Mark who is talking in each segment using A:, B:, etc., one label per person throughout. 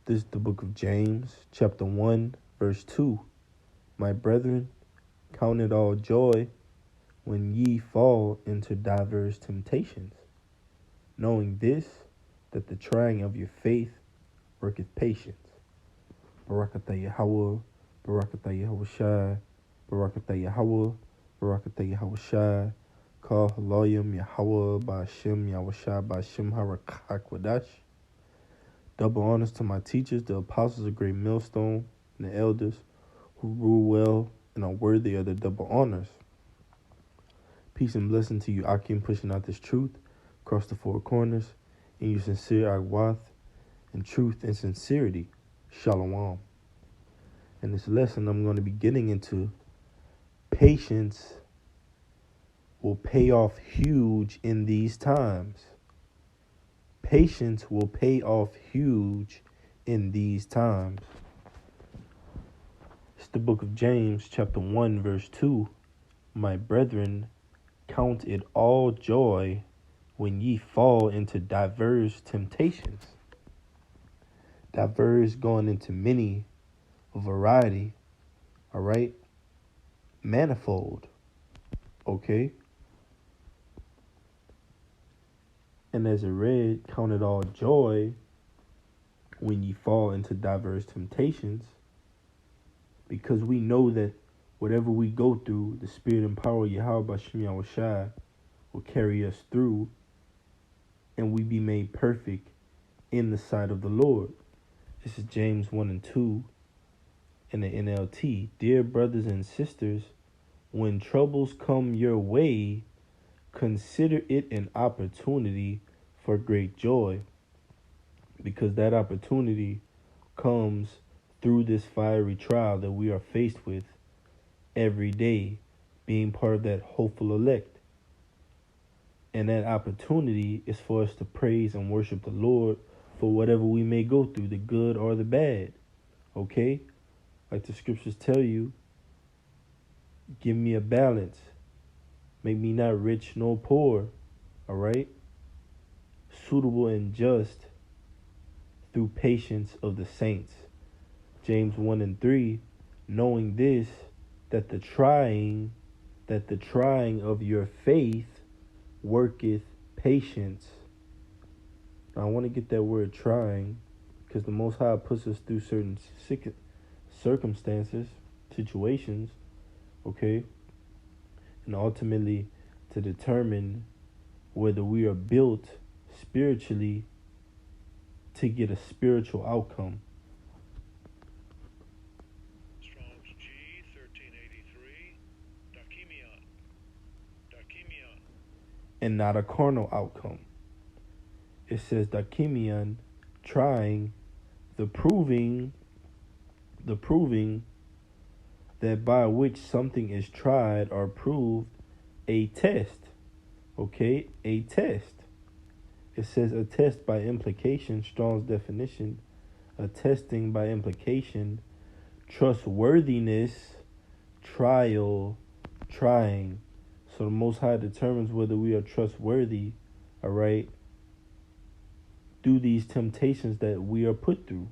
A: This is the book of James, chapter 1, verse 2. My brethren, count it all joy when ye fall into divers temptations, knowing this, that the trying of your faith worketh patience. Barakatah Yahweh, Barakatah Yahweh Shai, Barakatah Yahweh, Barakatah Yahweh Shai, Kal Halayim Yahweh, Ba'ashem Yahweh Shai, Ba'ashem HaRakwadash. Double honors to my teachers, the apostles of Great Millstone, and the elders who rule well and are worthy of the double honors. Peace and blessing to you, Akim, pushing out this truth across the four corners, and you sincere Agwath, and truth and sincerity. Shalom. In this lesson, I'm going to be getting into patience will pay off huge in these times. Patience will pay off huge in these times. It's the book of James, chapter 1, verse 2. My brethren, count it all joy when ye fall into diverse temptations. Diverse going into many, variety, all right? Manifold, okay? And as it read, count it all joy when ye fall into diverse temptations, because we know that whatever we go through, the spirit and power of Yahweh B'Shem Yahweh Shai will carry us through, and we be made perfect in the sight of the Lord. This is James 1 and 2 in the NLT. Dear brothers and sisters, when troubles come your way, consider it an opportunity for great joy, because that opportunity comes through this fiery trial that we are faced with every day, being part of that hopeful elect. And that opportunity is for us to praise and worship the Lord for whatever we may go through, the good or the bad. Okay? Like the scriptures tell you, give me a balance. Make me not rich nor poor. All right? Suitable and just through patience of the saints. James 1 and 3, knowing this, that the trying of your faith worketh patience. Now I want to get that word trying, because the Most High puts us through certain circumstances, situations, okay? And ultimately to determine whether we are built spiritually to get a spiritual outcome.
B: Strong's G 1383, Dakimion.
A: And not a carnal outcome. It says Dakimion, trying, the proving that by which something is tried or proved, a test. Okay, a test. It says a test by implication, Strong's definition, a testing by implication, trustworthiness, trial, trying. So the Most High determines whether we are trustworthy, all right, through these temptations that we are put through.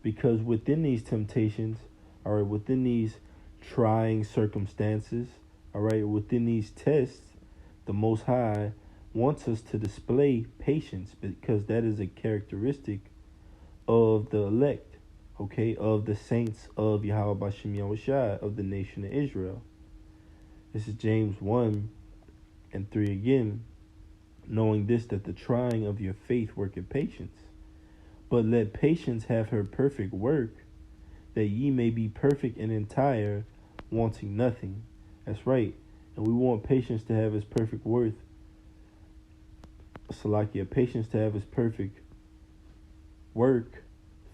A: Because within these temptations, all right, within these trying circumstances, all right, within these tests, the Most High wants us to display patience, because that is a characteristic of the elect, okay, of the saints of Yahweh B'Shem Yahweh Shai, of the nation of Israel. This is James 1 and 3 again. Knowing this, that the trying of your faith worketh patience. But let patience have her perfect work, that ye may be perfect and entire, wanting nothing. That's right. And we want patience to have its perfect worth. Salakia, patience to have its perfect work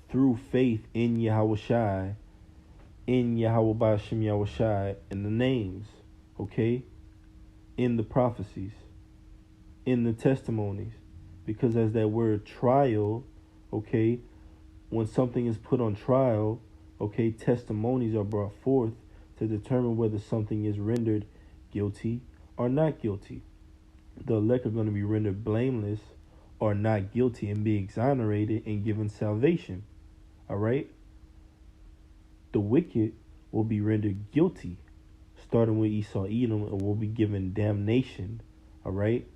A: through faith in Yahweh Shai, in Yahweh B'Shem Yahweh Shai, in the names, okay, in the prophecies, in the testimonies. Because as that word trial, okay, when something is put on trial, okay, testimonies are brought forth to determine whether something is rendered guilty or not guilty. The elect are going to be rendered blameless are not guilty and be exonerated and given salvation. All right? The wicked will be rendered guilty, starting with Esau, Edom, and will be given damnation. All right?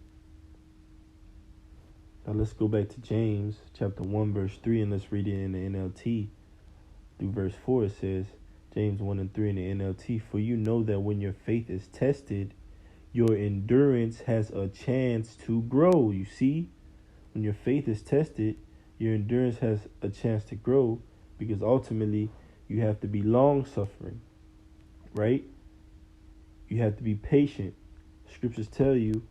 A: Now let's go back to James chapter 1, verse 3, and let's read it in the NLT. Through verse 4, it says, James 1 and 3 in the NLT, for you know that when your faith is tested, your endurance has a chance to grow. You see? When your faith is tested, your endurance has a chance to grow, because ultimately you have to be long suffering, right? You have to be patient. Scriptures tell you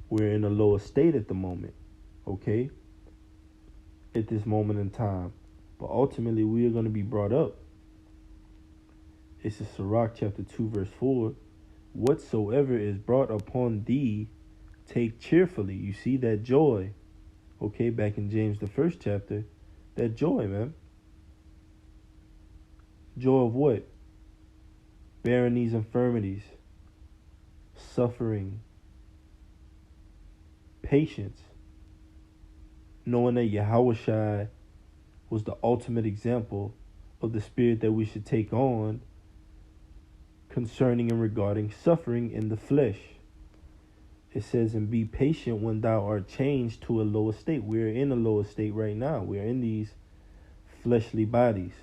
A: we're in a lower state at the moment, okay? At this moment in time. But ultimately we are going to be brought up. It's in Sirach chapter 2 verse 4. Whatsoever is brought upon thee, take cheerfully. You see that joy. Okay, back in James the first chapter. That joy, man. Joy of what? Bearing these infirmities. Suffering. Patience. Knowing that Yahushua was the ultimate example of the spirit that we should take on concerning and regarding suffering in the flesh. It says, and be patient when thou art changed to a lower state. We're in a lower state right now. We're in these fleshly bodies,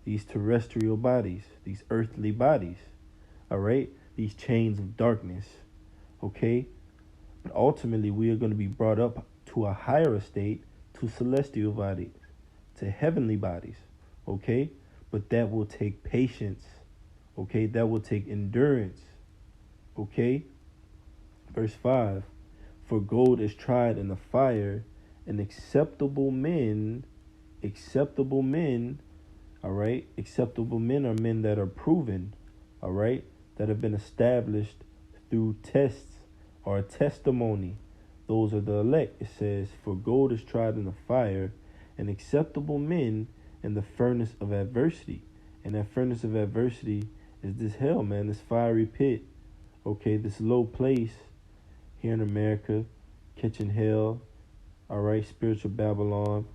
A: these terrestrial bodies, these earthly bodies, all right? These chains of darkness, okay? But ultimately, we are going to be brought up to a higher state, to celestial bodies, to heavenly bodies, okay? But that will take patience, okay? That will take endurance, okay? Verse 5, for gold is tried in the fire, and acceptable men, all right? Acceptable men are men that are proven, all right? That have been established through tests or a testimony. Those are the elect. It says, for gold is tried in the fire, and acceptable men in the furnace of adversity. And that furnace of adversity is this hell, man, this fiery pit, okay? This low place here in America, catching hell, all right, spiritual Babylon.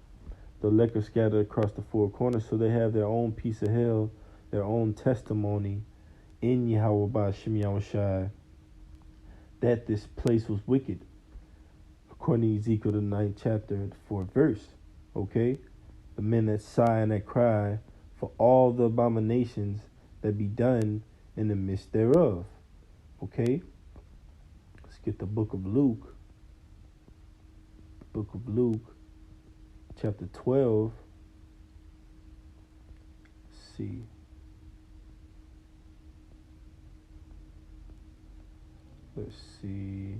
A: The elect are scattered across the four corners, so they have their own piece of hell, their own testimony in Yahweh Ba'Shem Yahushai that this place was wicked, according to Ezekiel the 9th chapter, the 4th verse, okay? The men that sigh and that cry for all the abominations that be done in the midst thereof, okay? Get the book of Luke. Book of Luke, chapter 12. Let's see. Let's see.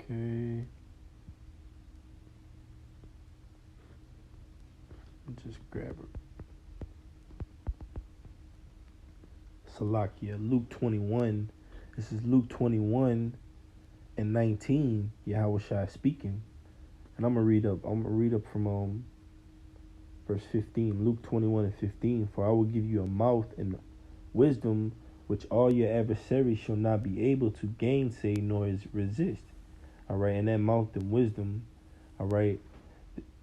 A: Okay. Just grab it. Salakia, Luke 21. This is Luke 21 and 19. Yahushua speaking, and I'm gonna read up from verse 15. Luke 21 and 15. For I will give you a mouth and wisdom which all your adversaries shall not be able to gainsay nor resist. All right, and that mouth and wisdom, all right,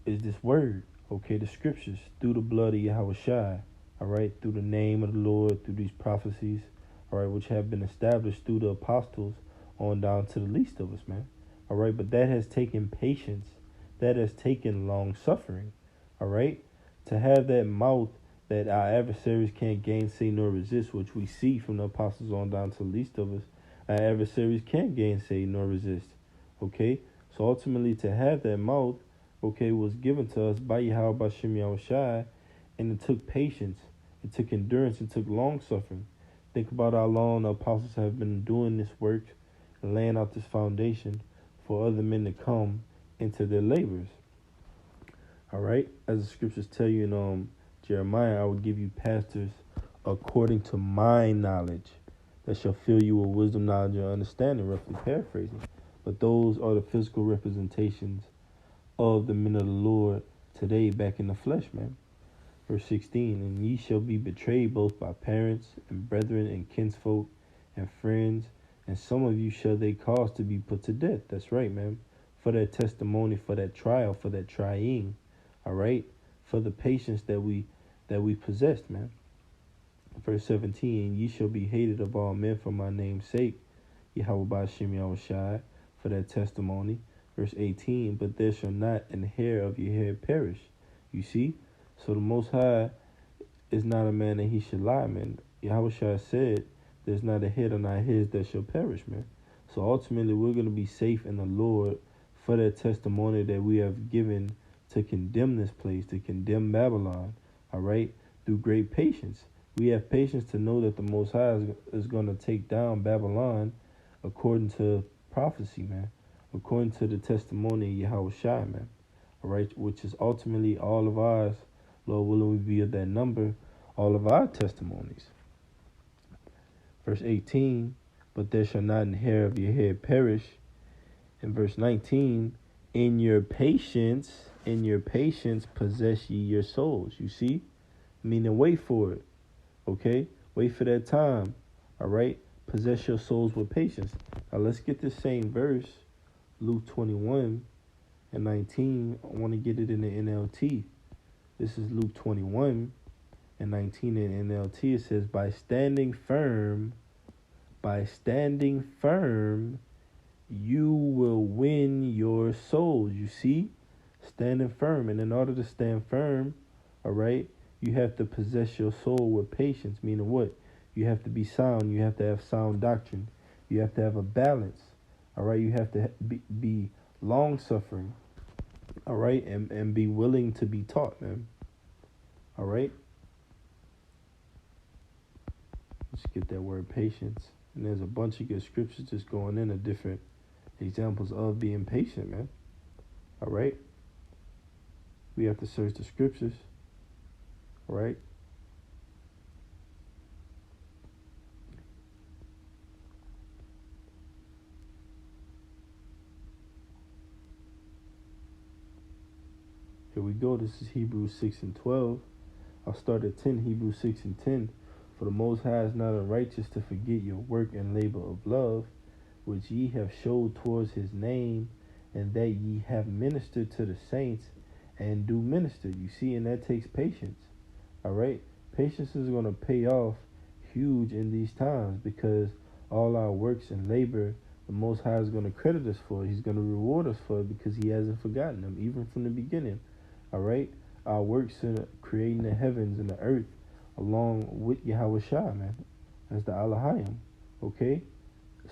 A: is this word. Okay, the scriptures through the blood of Yahushua. All right, through the name of the Lord, through these prophecies, all right, which have been established through the apostles on down to the least of us, man. All right, but that has taken patience. That has taken long suffering, all right? To have that mouth that our adversaries can't gainsay nor resist, which we see from the apostles on down to the least of us, our adversaries can't gainsay nor resist, okay? So ultimately, to have that mouth, okay, was given to us by Yahweh Ba'Shem Yahushai, and it took patience. It took endurance. It took long suffering. Think about how long the apostles have been doing this work and laying out this foundation for other men to come into their labors. All right? As the scriptures tell you in Jeremiah, I will give you pastors according to my knowledge that shall fill you with wisdom, knowledge, and understanding, roughly paraphrasing. But those are the physical representations of the men of the Lord today back in the flesh, man. Verse 16, and ye shall be betrayed both by parents and brethren and kinsfolk and friends, and some of you shall they cause to be put to death. That's right, man. For that testimony, for that trial, for that trying, all right, for the patience that we possessed, man. Verse 17, ye shall be hated of all men for my name's sake, Yahweh Ba'ashem Yahushai, for that testimony. Verse 18, but there shall not an hair of your head perish. You see? So the Most High is not a man that he should lie, man. Yahushua said, there's not a head on our heads that shall perish, man. So ultimately, we're going to be safe in the Lord for that testimony that we have given to condemn this place, to condemn Babylon, all right, through great patience. We have patience to know that the Most High is going to take down Babylon according to prophecy, man, according to the testimony of Yahushua, man, all right, which is ultimately all of ours. Lord willing, we be of that number, all of our testimonies. Verse 18, but there shall not an hair of your head perish. In verse 19, in your patience possess ye your souls. You see? Meaning wait for it. Okay? Wait for that time. All right? Possess your souls with patience. Now let's get this same verse, Luke 21 and 19. I want to get it in the NLT. This is Luke 21 and 19 in NLT. It says, by standing firm, you will win your souls. You see? Standing firm. And in order to stand firm, all right, you have to possess your soul with patience. Meaning what? You have to be sound. You have to have sound doctrine. You have to have a balance. All right? You have to be long-suffering. All right? And be willing to be taught, man. All right? Let's get that word patience. And there's a bunch of good scriptures just going into different examples of being patient, man. All right? We have to search the scriptures. All right? Here we go. This is Hebrews 6 and 12. I'll start at 10, Hebrews 6 and 10. For the Most High is not unrighteous to forget your work and labor of love, which ye have showed towards his name, and that ye have ministered to the saints, and do minister. You see, and that takes patience. All right? Patience is going to pay off huge in these times, because all our works and labor, the Most High is going to credit us for. He's going to reward us for it, because he hasn't forgotten them, even from the beginning. All right? Our works in creating the heavens and the earth, along with Yahweh Shai, man, as the Elohim. Okay?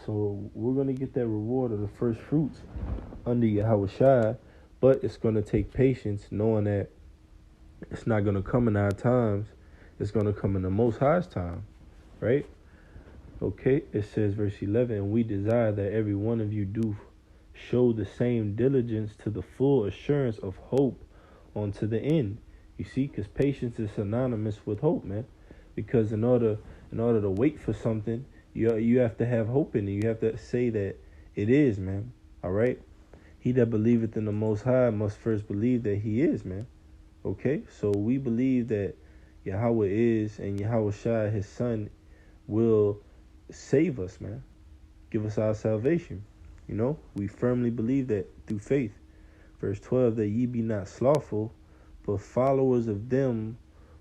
A: So we're going to get that reward of the first fruits under Yahweh Shai, but it's going to take patience, knowing that it's not going to come in our times. It's going to come in the Most High's time, right? Okay, it says, verse 11, and we desire that every one of you do show the same diligence to the full assurance of hope unto the end. You see, because patience is synonymous with hope, man. Because in order to wait for something, you have to have hope in it. You have to say that it is, man. All right? He that believeth in the Most High must first believe that he is, man. Okay? So we believe that Yahweh is, and Yahweh Shai, his son, will save us, man. Give us our salvation. You know? We firmly believe that through faith. Verse 12, that ye be not slothful, but followers of them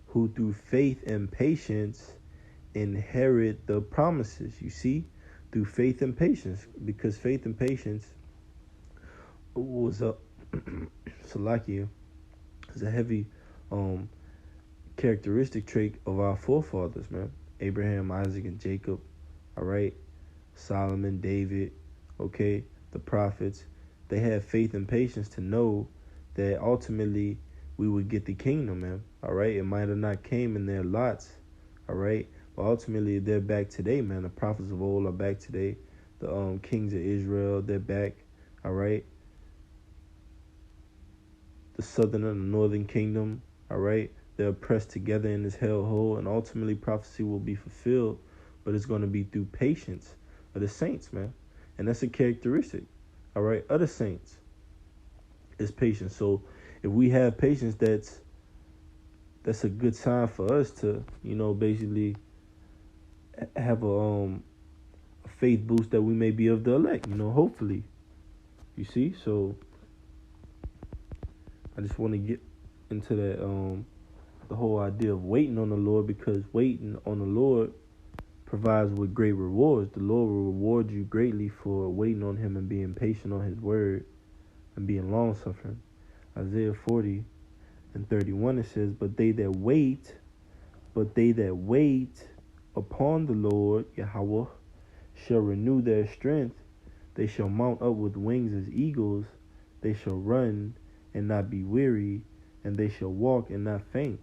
A: who through faith and patience inherit the promises. You see? Through faith and patience. Because faith and patience was a Salakia is a heavy characteristic trait of our forefathers, man. Abraham, Isaac, and Jacob. All right? Solomon, David, okay? The prophets. They had faith and patience to know that ultimately we would get the kingdom, man. All right? It might have not came in their lots, all right? But ultimately, they're back today, man. The prophets of old are back today. The kings of Israel, they're back, all right? The southern and the northern kingdom, all right? They're pressed together in this hellhole, and ultimately prophecy will be fulfilled, but it's going to be through patience of the saints, man. And that's a characteristic, all right, other saints is patience. So if we have patience, that's that's a good sign for us to, basically have a faith boost that we may be of the elect, hopefully. You see? So I just want to get into that the whole idea of waiting on the Lord, because waiting on the Lord provides with great rewards. The Lord will reward you greatly for waiting on him and being patient on his word and being long suffering. Isaiah 40:31 it says, but they that wait upon the Lord Yahweh shall renew their strength. They shall mount up with wings as eagles. They shall run and not be weary, and they shall walk and not faint.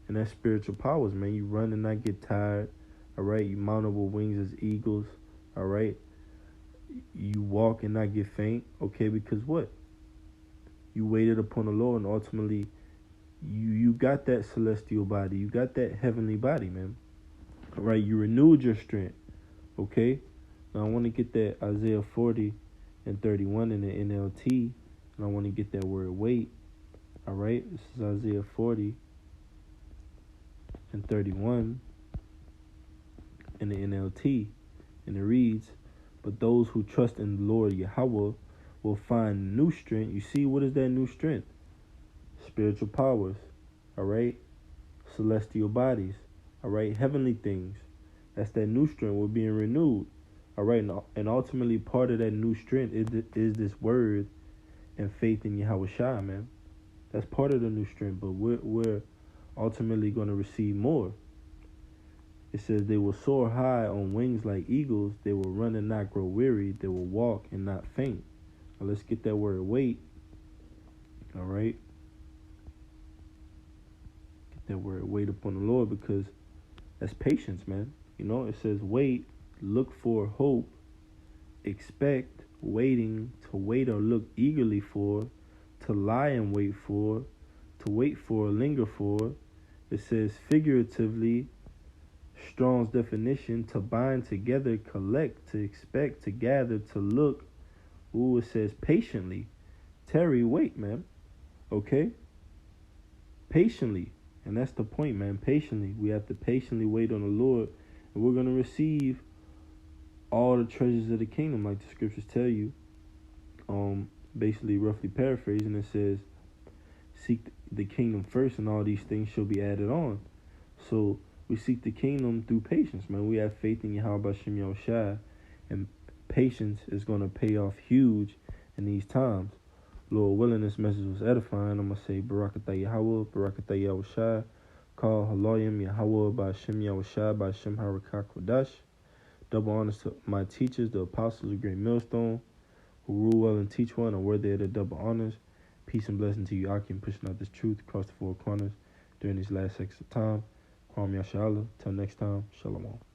A: And that's spiritual powers, man. You run and not get tired. All right. You mount up with wings as eagles. All right. You walk and not get faint. Okay. Because what? You waited upon the Lord, and ultimately you got that celestial body. You got that heavenly body, man. All right. You renewed your strength. Okay. Now I want to get that Isaiah 40:31 in the NLT, and I want to get that word wait. All right. This is Isaiah 40:31 in the NLT, and it reads, "But those who trust in the Lord Yahweh will find new strength." You see, what is that new strength? Spiritual powers. All right. Celestial bodies. All right. Heavenly things. That's that new strength. We're being renewed. All right. And ultimately, part of that new strength is this word and faith in Yahweh Shai, man. That's part of the new strength, but we're ultimately going to receive more. It says they will soar high on wings like eagles. They will run and not grow weary. They will walk and not faint. Now let's get that word wait. All right. Get that word wait upon the Lord, because that's patience, man. It says wait, look for, hope, expect, waiting, to wait or look eagerly for, to lie and wait for, to wait for, linger for. It says figuratively, Strong's definition, to bind together, collect, to expect, to gather, to look. Ooh, it says patiently. Terry, wait, man. Okay? Patiently. And that's the point, man. Patiently. We have to patiently wait on the Lord. And we're going to receive all the treasures of the kingdom, like the scriptures tell you. Basically, roughly paraphrasing, it says, seek the kingdom first, and all these things shall be added on. So we seek the kingdom through patience, man. We have faith in Yahweh Shem Yahushua, and patience is going to pay off huge in these times. Lord willing, this message was edifying. I'm going to say Barakatah Yahweh, Barakatah Yahushua, Call Haloyim Yahweh by Shem Yahushua, by Shem Harakah Kodash. Double honors to my teachers, the apostles of Great Millstone, who rule well and teach well and are worthy of the double honors. Peace and blessing to you, Akim, pushing out this truth across the four corners during these last sections of time. Kwam Yashala. Till next time, Shalom.